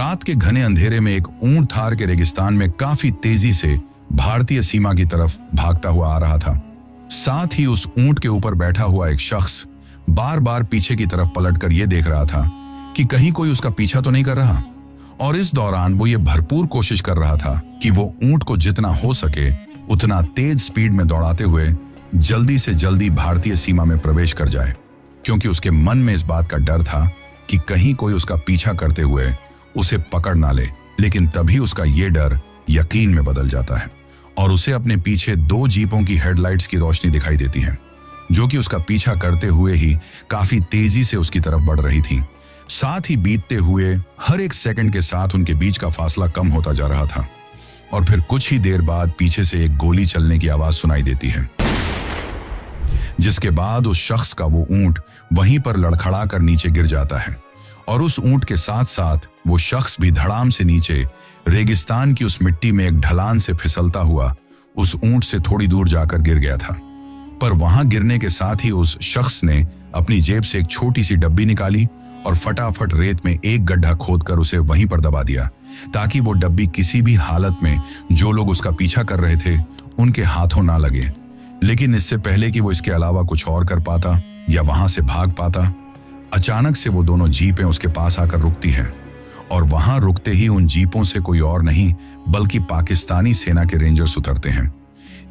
रात के घने अंधेरे में एक ऊंट थार के रेगिस्तान में काफी तेजी से भारतीय सीमा की तरफ भागता हुआ आ रहा था। साथ ही उस ऊंट के ऊपर बैठा हुआ एक शख्स बार बार पीछे की तरफ पलटकर यह देख रहा था कि कहीं कोई उसका पीछा तो नहीं कर रहा। और इस दौरान वो ये भरपूर कोशिश कर रहा था कि वो ऊंट को जितना हो सके उतना तेज स्पीड में दौड़ाते हुए जल्दी से जल्दी भारतीय सीमा में प्रवेश कर जाए, क्योंकि उसके मन में इस बात का डर था कि कहीं कोई उसका पीछा करते हुए उसे पकड़ ना ले। लेकिन तभी उसका ये डर यकीन में बदल जाता है और उसे अपने पीछे 2 जीपों की हेडलाइट्स की रोशनी दिखाई देती है, जो कि उसका पीछा करते हुए ही काफी तेजी से उसकी तरफ बढ़ रही थी। साथ ही बीतते हुए हर एक सेकंड के साथ उनके बीच का फासला कम होता जा रहा था और फिर कुछ ही देर बाद पीछे से एक गोली चलने की आवाज सुनाई देती है, जिसके बाद उस शख्स का वो ऊंट वहीं पर लड़खड़ा कर नीचे गिर जाता है और उस ऊंट के साथ साथ वो शख्स भी धड़ाम से नीचे रेगिस्तान की उस मिट्टी में एक ढलान से फिसलता हुआ उस ऊंट से थोड़ी दूर जाकर गिर गया था। पर वहां गिरने के साथ ही उस शख्स ने अपनी जेब से एक छोटी सी डब्बी निकाली और फटाफट रेत में एक गड्ढा खोदकर उसे वहीं पर दबा दिया, ताकि वो डब्बी किसी भी हालत में जो लोग उसका पीछा कर रहे थे उनके हाथों ना लगे। लेकिन इससे पहले कि वो इसके अलावा कुछ और कर पाता या वहां से भाग पाता, अचानक से वो दोनों जीपें उसके पास आकर रुकती हैं और वहां रुकते ही उन जीपों से कोई और नहीं बल्कि पाकिस्तानी सेना के रेंजर्स उतरते हैं।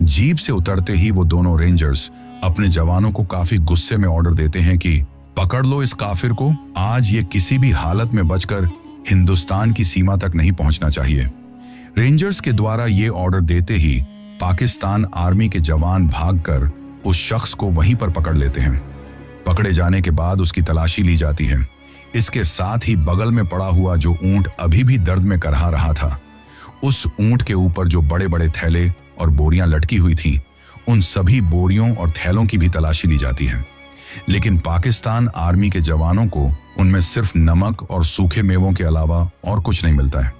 जीप से उतरते ही वो दोनों रेंजर्स अपने जवानों को काफी गुस्से में ऑर्डर देते हैं कि पकड़ लो इस काफिर को, आज ये किसी भी हालत में बचकर हिंदुस्तान की सीमा तक नहीं पहुंचना चाहिए। रेंजर्स के द्वारा ये ऑर्डर देते ही पाकिस्तान आर्मी के जवान भागकर उस शख्स को वहीं पर पकड़ लेते हैं। पकड़े जाने के बाद उसकी तलाशी ली जाती है। इसके साथ ही बगल में पड़ा हुआ जो ऊंट अभी भी दर्द में करहा रहा था, उस ऊंट के ऊपर जो बड़े बड़े थैले और बोरियां लटकी हुई थीं, उन सभी बोरियों और थैलों की भी तलाशी ली जाती है। लेकिन पाकिस्तान आर्मी के जवानों को उनमें सिर्फ नमक और सूखे मेवों के अलावा और कुछ नहीं मिलता है।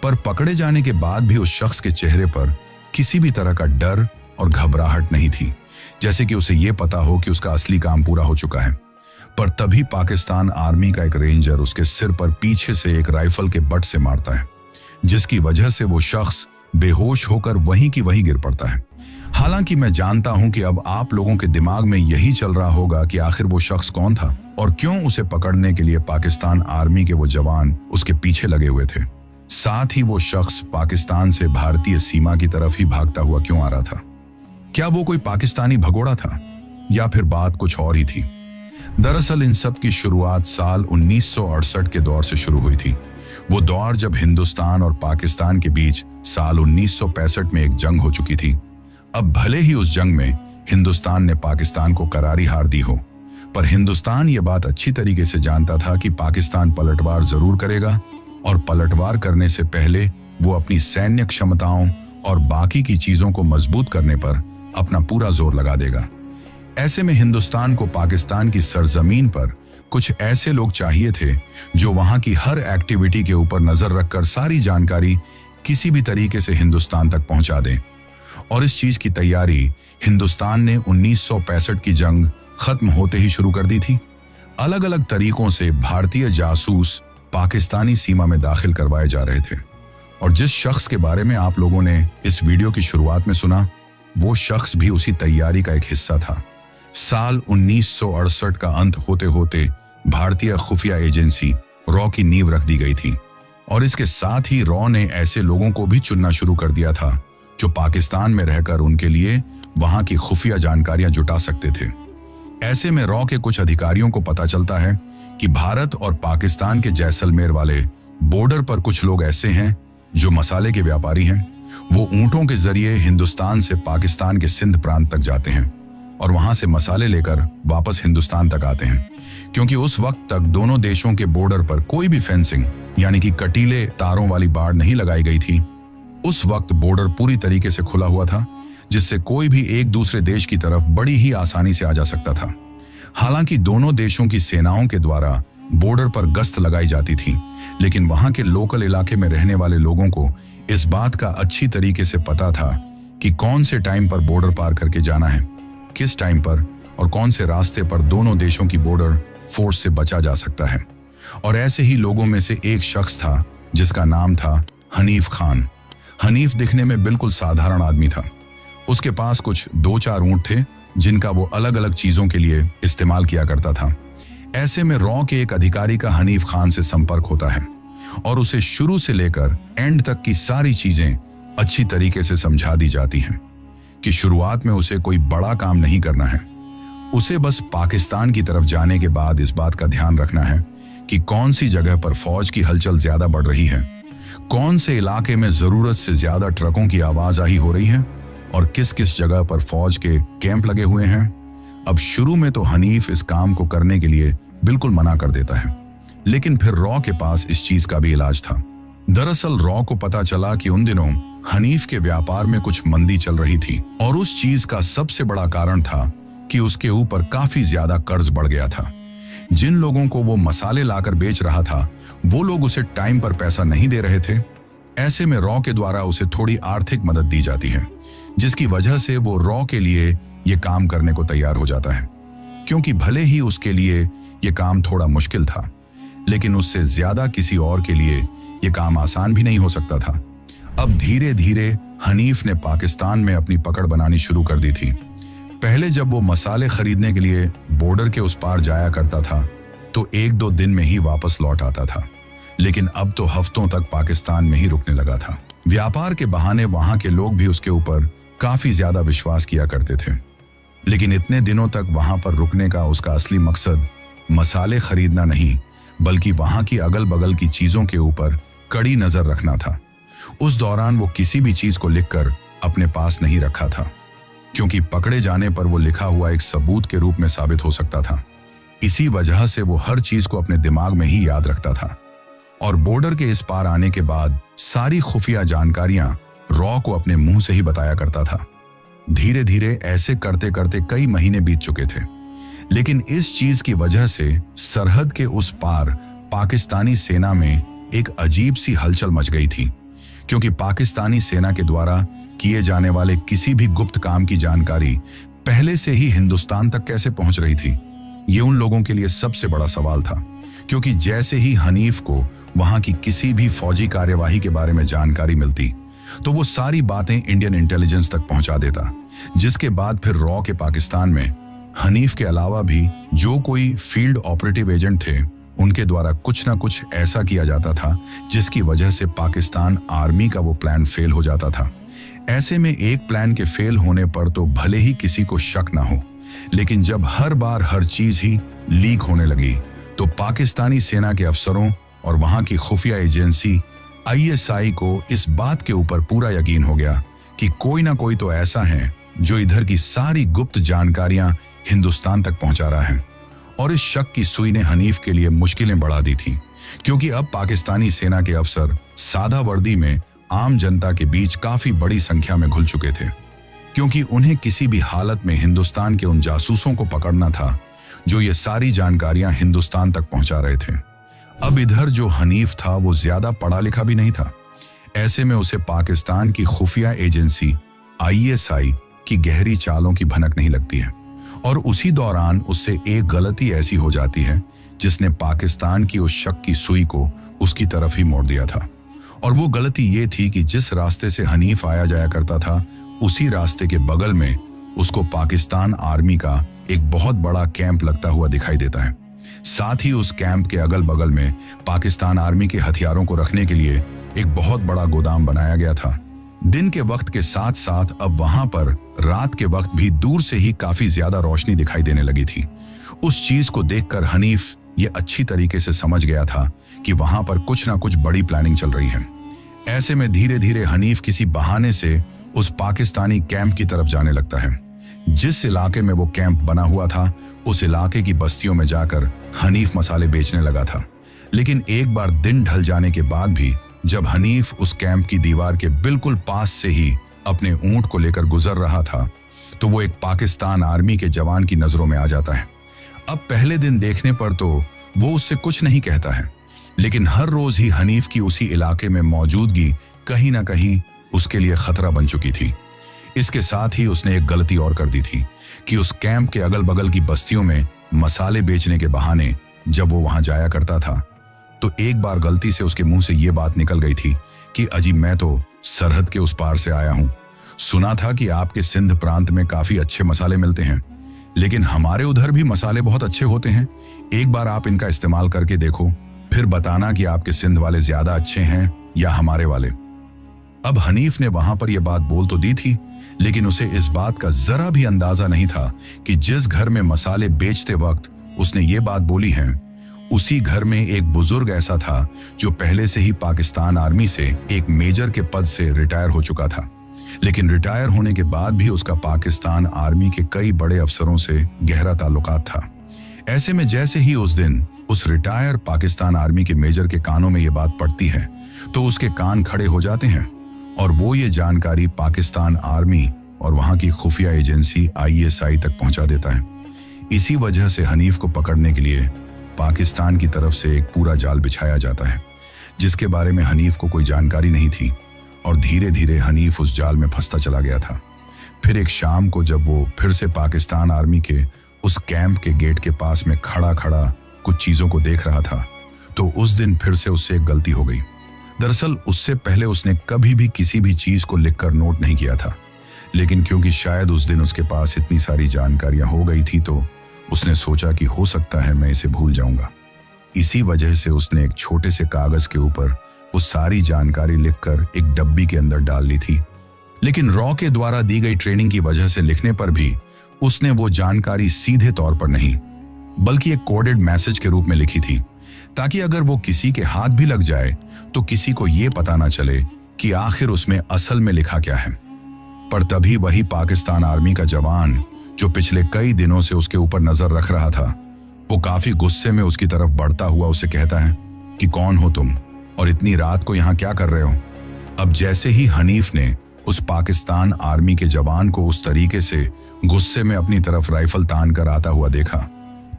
पर पकड़े जाने के बाद भी उस शख्स के चेहरे पर किसी भी तरह का डर और घबराहट नहीं थी, जैसे कि उसे यह पता हो कि उसका असली काम पूरा हो चुका है। पर तभी पाकिस्तान आर्मी का एक रेंजर उसके सिर पर पीछे से एक राइफल के बट से मारता है, जिसकी वजह से वो शख्स बेहोश होकर वहीं की वहीं गिर पड़ता है। हालांकि मैं जानता हूं कि अब आप लोगों के दिमाग में यही चल रहा होगा कि आखिर वो शख्स कौन था और क्यों उसे पकड़ने के लिए पाकिस्तान आर्मी के वो जवान उसके पीछे लगे हुए थे। साथ ही वो शख्स पाकिस्तान से भारतीय सीमा की तरफ ही भागता हुआ क्यों आ रहा था? क्या वो कोई पाकिस्तानी भगोड़ा था या फिर बात कुछ और ही थी? दरअसल इन सब की शुरुआत साल 1968 के दौर से शुरू हुई थी। वो दौर जब हिंदुस्तान और पाकिस्तान के बीच साल 1965 में एक जंग हो चुकी थी। अब भले ही उस जंग में हिंदुस्तान ने पाकिस्तान को करारी हार दी हो, पर हिंदुस्तान ये बात अच्छी तरीके से जानता था कि पाकिस्तान पलटवार जरूर करेगा और पलटवार करने से पहले वो अपनी सैन्य क्षमताओं और बाकी की चीजों को मजबूत करने पर अपना पूरा जोर लगा देगा। ऐसे में हिंदुस्तान को पाकिस्तान की सरजमीन पर कुछ ऐसे लोग चाहिए थे जो वहां की हर एक्टिविटी के ऊपर नजर रखकर सारी जानकारी किसी भी तरीके से हिंदुस्तान तक पहुंचा दें। और इस चीज की तैयारी हिंदुस्तान ने 1965 की जंग खत्म होते ही शुरू कर दी थी। अलग अलग तरीकों से भारतीय जासूस पाकिस्तानी सीमा में दाखिल करवाए जा रहे थे और जिस शख्स के बारे में आप लोगों ने इस वीडियो की शुरुआत में सुना, वो शख्स भी उसी तैयारी का एक हिस्सा था। साल 1968 का अंत होते होते भारतीय खुफिया एजेंसी रॉ की नींव रख दी गई थी और इसके साथ ही रॉ ने ऐसे लोगों को भी चुनना शुरू कर दिया था जो पाकिस्तान में रहकर उनके लिए वहां की खुफिया जानकारियां जुटा सकते थे। ऐसे में रॉ के कुछ अधिकारियों को पता चलता है कि भारत और पाकिस्तान के जैसलमेर वाले बॉर्डर पर कुछ लोग ऐसे हैं जो मसाले के व्यापारी हैं। वो ऊंटों के जरिए हिंदुस्तान से पाकिस्तान के सिंध प्रांत तक जाते हैं और वहां से मसाले लेकर वापस हिंदुस्तान तक आते हैं, क्योंकि उस वक्त तक दोनों देशों के बॉर्डर पर कोई भी फेंसिंग यानी कि कटीले तारों वाली बाड़ नहीं लगाई गई थी। उस वक्त बॉर्डर पूरी तरीके से खुला हुआ था, जिससे कोई भी एक दूसरे देश की तरफ बड़ी ही आसानी से आ जा सकता था। हालांकि दोनों देशों की सेनाओं के द्वारा बॉर्डर पर गश्त लगाई जाती थी, लेकिन वहां के लोकल इलाके में रहने वाले लोगों को इस बात का अच्छी तरीके से पता था कि कौन से टाइम पर बॉर्डर पार करके जाना है, किस टाइम पर और कौन से रास्ते पर दोनों देशों की बॉर्डर फोर्स से बचा जा सकता है। और ऐसे ही लोगों में से एक शख्स था जिसका नाम था हनीफ खान। हनीफ दिखने में बिल्कुल साधारण आदमी था। उसके पास कुछ 2-4 ऊंट थे जिनका वो अलग अलग चीजों के लिए इस्तेमाल किया करता था। ऐसे में रॉ के एक अधिकारी का हनीफ खान से संपर्क होता है और उसे शुरू से लेकर एंड तक की सारी चीजें अच्छी तरीके से समझा दी जाती हैं कि शुरुआत में उसे कोई बड़ा काम नहीं करना है। उसे बस पाकिस्तान की तरफ जाने के बाद इस बात का ध्यान रखना है कि कौन सी जगह पर फौज की हलचल ज्यादा बढ़ रही है, कौन से इलाके में जरूरत से ज्यादा ट्रकों की आवाजाही हो रही है और किस किस जगह पर फौज के कैंप लगे हुए हैं। अब शुरू में तो हनीफ इस काम को करने के लिए बिल्कुल मना कर देता है, लेकिन फिर रॉ के पास इस चीज का भी इलाज था। दरअसल रॉ को पता चला कि उन दिनों हनीफ के व्यापार में कुछ मंदी चल रही थी और उस चीज का सबसे बड़ा कारण था कि उसके ऊपर काफी ज्यादा कर्ज बढ़ गया था। जिन लोगों को वो मसाले लाकर बेच रहा था वो लोग उसे टाइम पर पैसा नहीं दे रहे थे। ऐसे में रॉ के द्वारा उसे थोड़ी आर्थिक मदद दी जाती है, जिसकी वजह से वो रॉ के लिए ये काम करने को तैयार हो जाता है, क्योंकि भले ही उसके लिए ये काम थोड़ा मुश्किल था, लेकिन उससे ज्यादा किसी और के लिए ये काम आसान भी नहीं हो सकता था। अब धीरे धीरे हनीफ ने पाकिस्तान में अपनी पकड़ बनानी शुरू कर दी थी। पहले जब वो मसाले खरीदने के लिए बॉर्डर के उस पार जाया करता था तो 1-2 दिन में ही वापस लौट आता था, लेकिन अब तो हफ्तों तक पाकिस्तान में ही रुकने लगा था। व्यापार के बहाने वहां के लोग भी उसके ऊपर काफी ज्यादा विश्वास किया करते थे, लेकिन इतने दिनों तक वहां पर रुकने का उसका असली मकसद मसाले खरीदना नहीं, बल्कि वहां की अगल बगल की चीजों के ऊपर कड़ी नजर रखना था। उस दौरान वो किसी भी चीज को लिखकर अपने पास नहीं रखा था, क्योंकि पकड़े जाने पर वो लिखा हुआ एक सबूत के रूप में साबित हो सकता था। इसी वजह से वो हर चीज को अपने दिमाग में ही याद रखता था और बॉर्डर के इस पार आने के बाद सारी खुफिया जानकारियां रॉ को अपने मुंह से ही बताया करता था। धीरे धीरे ऐसे करते करते कई महीने बीत चुके थे, लेकिन इस चीज की वजह से सरहद के उस पार पाकिस्तानी सेना में एक अजीब सी हलचल मच गई थी, क्योंकि पाकिस्तानी सेना के द्वारा किए जाने वाले किसी भी गुप्त काम की जानकारी पहले से ही हिंदुस्तान तक कैसे पहुंच रही थी, ये उन लोगों के लिए सबसे बड़ा सवाल था। क्योंकि जैसे ही हनीफ को वहां की किसी भी फौजी कार्यवाही के बारे में जानकारी मिलती तो वो सारी बातें इंडियन इंटेलिजेंस तक पहुंचा देता, जिसके बाद फिर रॉ के पाकिस्तान में हनीफ के अलावा भी जो कोई फील्ड ऑपरेटिव एजेंट थे उनके द्वारा कुछ ना कुछ ऐसा किया जाता था जिसकी वजह से पाकिस्तान आर्मी का वो प्लान फेल हो जाता था। ऐसे में एक प्लान के फेल होने पर तो भले ही किसी को शक ना हो, लेकिन जब हर बार हर चीज ही लीक होने लगी तो पाकिस्तानी सेना के अफसरों और वहां की खुफिया एजेंसी ISI को इस बात के ऊपर पूरा यकीन हो गया कि कोई ना कोई तो ऐसा है जो इधर की सारी गुप्त जानकारियां हिंदुस्तान तक पहुंचा रहा है। और इस शक की सुई ने हनीफ के लिए मुश्किलें बढ़ा दी थी, क्योंकि अब पाकिस्तानी सेना के अफसर सादा वर्दी में आम जनता के बीच काफी बड़ी संख्या में घुल चुके थे, क्योंकि उन्हें किसी भी हालत में हिंदुस्तान के उन जासूसों को पकड़ना था जो ये सारी जानकारियां हिंदुस्तान तक पहुंचा रहे थे। अब इधर जो हनीफ था वो ज्यादा पढ़ा लिखा भी नहीं था। ऐसे में उसे पाकिस्तान की खुफिया एजेंसी ISI की गहरी चालों की भनक नहीं लगती है, और उसी दौरान उससे एक गलती ऐसी हो जाती है जिसने पाकिस्तान की उस शक की सुई को उसकी तरफ ही मोड़ दिया था। और वो गलती ये थी कि जिस रास्ते से हनीफ आया जाया करता था उसी रास्ते के बगल में उसको पाकिस्तान आर्मी का एक बहुत बड़ा कैंप लगता हुआ दिखाई देता है। साथ ही उस कैंप के अगल बगल में पाकिस्तान आर्मी के हथियारों को रखने के लिए एक बहुत बड़ा गोदाम बनाया गया था। दिन के वक्त के साथ साथ अब वहां पर रात के वक्त भी दूर से ही काफी ज्यादा रोशनी दिखाई देने लगी थी। उस चीज को देखकर हनीफ ये अच्छी तरीके से समझ गया था कि वहां पर कुछ ना कुछ बड़ी प्लानिंग चल रही है। ऐसे में धीरे धीरे हनीफ किसी बहाने से उस पाकिस्तानी कैंप की तरफ जाने लगता है। जिस इलाके में वो कैंप बना हुआ था उस इलाके की बस्तियों में जाकर हनीफ मसाले बेचने लगा था। लेकिन एक बार दिन ढल जाने के बाद भी जब हनीफ उस कैंप की दीवार के बिल्कुल पास से ही अपने ऊंट को लेकर गुजर रहा था तो वो एक पाकिस्तान आर्मी के जवान की नजरों में आ जाता है। अब पहले दिन देखने पर तो वो उससे कुछ नहीं कहता है, लेकिन हर रोज ही हनीफ की उसी इलाके में मौजूदगी कहीं ना कहीं उसके लिए खतरा बन चुकी थी। इसके साथ ही उसने एक गलती और कर दी थी कि उस कैंप के अगल बगल की बस्तियों में मसाले बेचने के बहाने जब वो वहां जाया करता था तो एक बार गलती से उसके मुंह से ये बात निकल गई थी कि अजी मैं तो सरहद के उस पार से आया हूं। सुना था कि आपके सिंध प्रांत में काफी अच्छे मसाले मिलते हैं, लेकिन हमारे उधर भी मसाले बहुत अच्छे होते हैं। एक बार आप इनका इस्तेमाल करके देखो, फिर बताना कि आपके सिंध वाले ज्यादा अच्छे हैं या हमारे वाले। अब हनीफ ने वहां पर यह बात बोल तो दी थी, लेकिन उसे इस बात का जरा भी अंदाजा नहीं था कि जिस घर में मसाले बेचते वक्त उसने ये बात बोली है, उसी घर में एक बुजुर्ग ऐसा था जो पहले से ही पाकिस्तान आर्मी से एक मेजर के पद से रिटायर हो चुका था। लेकिन रिटायर होने के बाद भी उसका पाकिस्तान आर्मी के कई बड़े अफसरों से गहरा ताल्लुकात था। ऐसे में जैसे ही उस दिन उस रिटायर पाकिस्तान आर्मी के मेजर के कानों में ये बात पड़ती है, तो उसके कान खड़े हो जाते हैं और वो ये जानकारी पाकिस्तान आर्मी और वहां की खुफिया एजेंसी ISI तक पहुंचा देता है। इसी वजह से हनीफ को पकड़ने के लिए पाकिस्तान की तरफ से एक पूरा जाल बिछाया जाता है, जिसके बारे में हनीफ को कोई जानकारी नहीं थी, और धीरे धीरे हनीफ उस जाल में फंसता चला गया था। फिर एक शाम को जब वो फिर से पाकिस्तान आर्मी के उस कैंप के गेट के पास में खड़ा खड़ा कुछ चीजों को देख रहा था, तो उस दिन फिर से उससे एक गलती हो गई। दरअसल उससे पहले उसने कभी भी किसी भी चीज को लिखकर नोट नहीं किया था, लेकिन क्योंकि शायद उस दिन उसके पास इतनी सारी जानकारियां हो गई थी, तो उसने सोचा कि हो सकता है मैं इसे भूल जाऊंगा। इसी वजह से उसने एक छोटे से कागज के ऊपर वो सारी जानकारी लिखकर एक डब्बी के अंदर डाल ली थी। लेकिन रॉ के द्वारा दी गई ट्रेनिंग की वजह से लिखने पर भी उसने वो जानकारी सीधे तौर पर नहीं, बल्कि एक कोडेड मैसेज के रूप में लिखी थी, ताकि अगर वो किसी के हाथ भी लग जाए तो किसी को ये पता ना चले कि आखिर उसमें असल में लिखा क्या है। पर तभी वही पाकिस्तान आर्मी का जवान जो पिछले कई दिनों से उसके ऊपर नजर रख रहा था, वो काफी गुस्से में उसकी तरफ बढ़ता हुआ उसे कहता है कि कौन हो तुम और इतनी रात को यहाँ क्या कर रहे हो। अब जैसे ही हनीफ ने उस पाकिस्तान आर्मी के जवान को उस तरीके से गुस्से में अपनी तरफ राइफल तान कर आता हुआ देखा,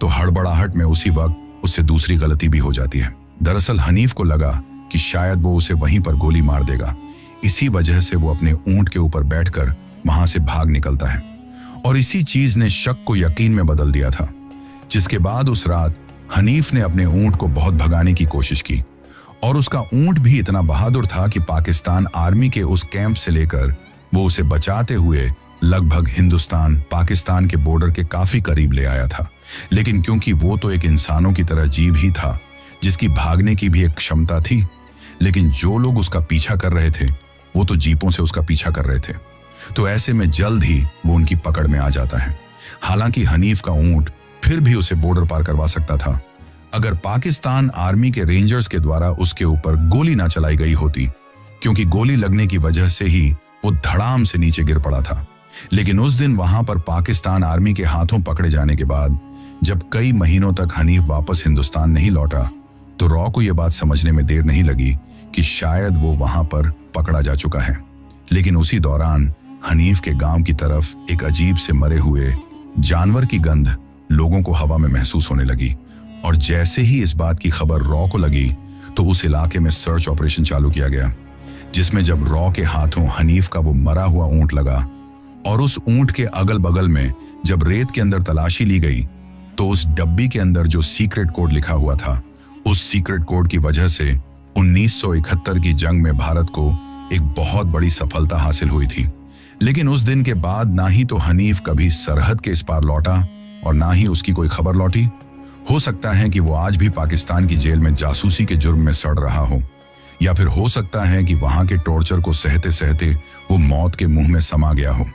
तो हड़बड़ाहट में उसी वक्त उससे दूसरी गलती भी हो जाती है। दरअसल हनीफ को लगा कि शायद वो उसे वहीं पर गोली मार देगा। इसी वजह से वो अपने ऊंट के ऊपर बैठकर वहां से भाग निकलता है, और इसी चीज ने शक को यकीन में बदल दिया था। जिसके बाद उस रात हनीफ ने अपने ऊंट को बहुत भगाने की कोशिश की, और उसका ऊंट भी इतना बहादुर था कि पाकिस्तान आर्मी के उस कैंप से लेकर वो उसे बचाते हुए लगभग हिंदुस्तान पाकिस्तान के बॉर्डर के काफी करीब ले आया था। लेकिन क्योंकि वो तो एक इंसानों की तरह जीव ही था, जिसकी भागने की भी एक क्षमता थी, लेकिन जो लोग उसका पीछा कर रहे थे वो तो जीपों से उसका पीछा कर रहे थे, तो ऐसे में जल्द ही वो उनकी पकड़ में आ जाता है। हालांकि हनीफ का ऊंट फिर भी उसे बॉर्डर पार करवा सकता था, अगर पाकिस्तान आर्मी के रेंजर्स के द्वारा उसके ऊपर गोली ना चलाई गई होती, क्योंकि गोली लगने की वजह से ही वो धड़ाम से नीचे गिर पड़ा था। लेकिन उस दिन वहां पर पाकिस्तान आर्मी के हाथों पकड़े जाने के बाद जब कई महीनों तक हनीफ वापस हिंदुस्तान नहीं लौटा, तो रॉ को यह बात समझने में देर नहीं लगी कि शायद वो वहां पर पकड़ा जा चुका है। लेकिन उसी दौरान हनीफ के गांव की तरफ एक अजीब से मरे हुए जानवर की गंध लोगों को हवा में महसूस होने लगी, और जैसे ही इस बात की खबर रॉ को लगी, तो उस इलाके में सर्च ऑपरेशन चालू किया गया, जिसमें जब रॉ के हाथों हनीफ का वो मरा हुआ ऊंट लगा और उस ऊंट के अगल बगल में जब रेत के अंदर तलाशी ली गई, तो उस डब्बी के अंदर जो सीक्रेट कोड लिखा हुआ था, उस सीक्रेट कोड की वजह से 1971 की जंग में भारत को एक बहुत बड़ी सफलता हासिल हुई थी। लेकिन उस दिन के बाद ना ही तो हनीफ कभी सरहद के इस पार लौटा और ना ही उसकी कोई खबर लौटी। हो सकता है कि वो आज भी पाकिस्तान की जेल में जासूसी के जुर्म में सड़ रहा हो, या फिर हो सकता है कि वहां के टॉर्चर को सहते सहते वो मौत के मुंह में समा गया हो।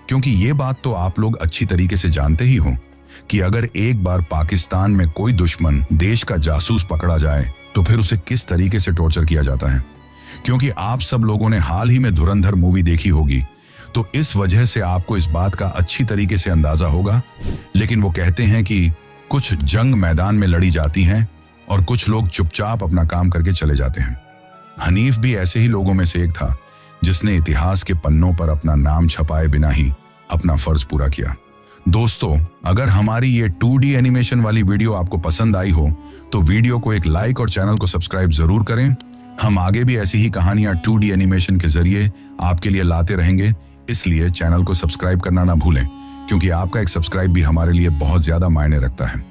क्योंकि ये बात तो आप लोग अच्छी तरीके से जानते ही हो कि अगर एक बार पाकिस्तान में कोई दुश्मन देश का जासूस पकड़ा जाए तो फिर उसे किस तरीके से टॉर्चर किया जाता है। क्योंकि आप सब लोगों ने हाल ही में धुरंधर मूवी देखी होगी, तो इस वजह से आपको इस बात का अच्छी तरीके से अंदाजा होगा। लेकिन वो कहते हैं कि कुछ जंग मैदान में लड़ी जाती हैं और कुछ लोग चुपचाप अपना काम करके चले जाते हैं। हनीफ भी ऐसे ही लोगों में से एक था, जिसने इतिहास के पन्नों पर अपना नाम छपाए बिना ही अपना फर्ज पूरा किया। दोस्तों, अगर हमारी ये 2D एनिमेशन वाली वीडियो आपको पसंद आई हो तो वीडियो को एक लाइक और चैनल को सब्सक्राइब जरूर करें। हम आगे भी ऐसी ही कहानियां 2D एनिमेशन के जरिए आपके लिए लाते रहेंगे, इसलिए चैनल को सब्सक्राइब करना ना भूलें, क्योंकि आपका एक सब्सक्राइब भी हमारे लिए बहुत ज्यादा मायने रखता है।